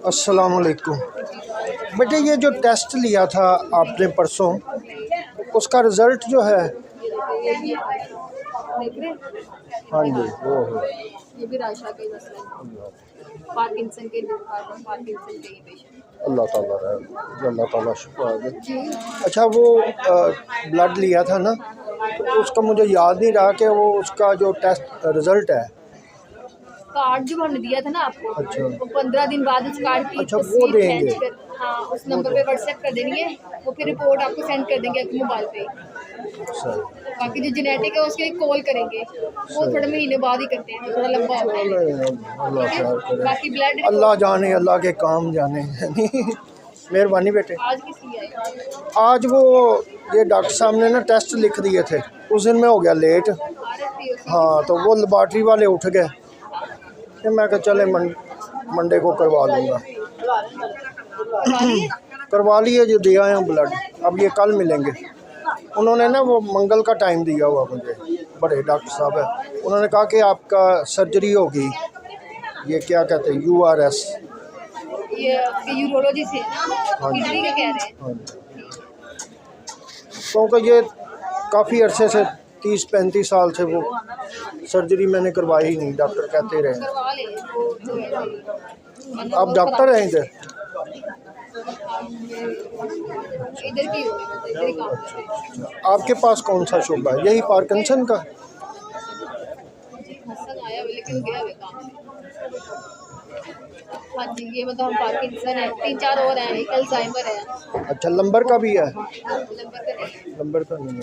अस्सलाम वालेकुम। बेटे ये जो टेस्ट लिया था आपने परसों, उसका रिज़ल्ट जो है, हाँ जी वो है। ये भी राशा का ही मसला है, पार्किंसन के पार्किंसन के ही पेशेंट। अल्लाह ताला शुक्र है। अच्छा वो ब्लड लिया था ना, तो उसका मुझे याद नहीं रहा कि वो उसका जो टेस्ट रिज़ल्ट है। कार्ड जो हमने दिया था ना आपको, अच्छा वो 15 दिन बाद उस कार्ड की अच्छा वो तस्वीर देंगे। खींच कर, हाँ उस नंबर पे व्हाट्सएप कर देंगे, वो फिर रिपोर्ट आपको सेंड कर देंगे अपने मोबाइल पे। बाकी जो जेनेटिक है उसके कॉल करेंगे, वो थोड़े महीने बाद ही करते हैं, तो थोड़ा लंबा होता है। अल्लाह ख्याल करे, बाकी ब्लड अल्लाह जाने, अल्लाह के काम जाने। मेहरबानी बेटे। आज किस लिए आई? आज वो ये डॉक्टर साहब ने ना टेस्ट लिख दिए थे, उस दिन में हो गया लेट। हाँ तो वो लेबॉर्ट्री वाले उठ गए, फिर मैं कहा चले मंडे को करवा लूँगा। करवा लिए, जो दिया है ब्लड, अब ये कल मिलेंगे। उन्होंने ना वो मंगल का टाइम दिया हुआ मुझे, बड़े डॉक्टर साहब है, उन्होंने कहा कि आपका सर्जरी होगी, ये क्या कहते हैं URS, ये यूरोलॉजी से ना, हाँ जी किडनी का कह रहे हैं। हाँ जी। क्योंकि ये काफ़ी अरसे से 30-35 साल से वो सर्जरी मैंने करवाई ही नहीं, डॉक्टर कहते रहे। करवा ले वो जो है। आप डॉक्टर हैं इधर? इधर की होगी, मतलब इधर ही काम करते हैं। आपके पास कौन सा शुबा है? यही पार्किंसन का? हसन आया हुआ लेकिन गया हुआ काम से। हाँ जी, ये मतलब हम पार्किंसन है, 3-4 और हैं, एक अल्जाइमर है। अच्छा, नंबर का भी है? नंबर का नहीं है। नंबर का नहीं है।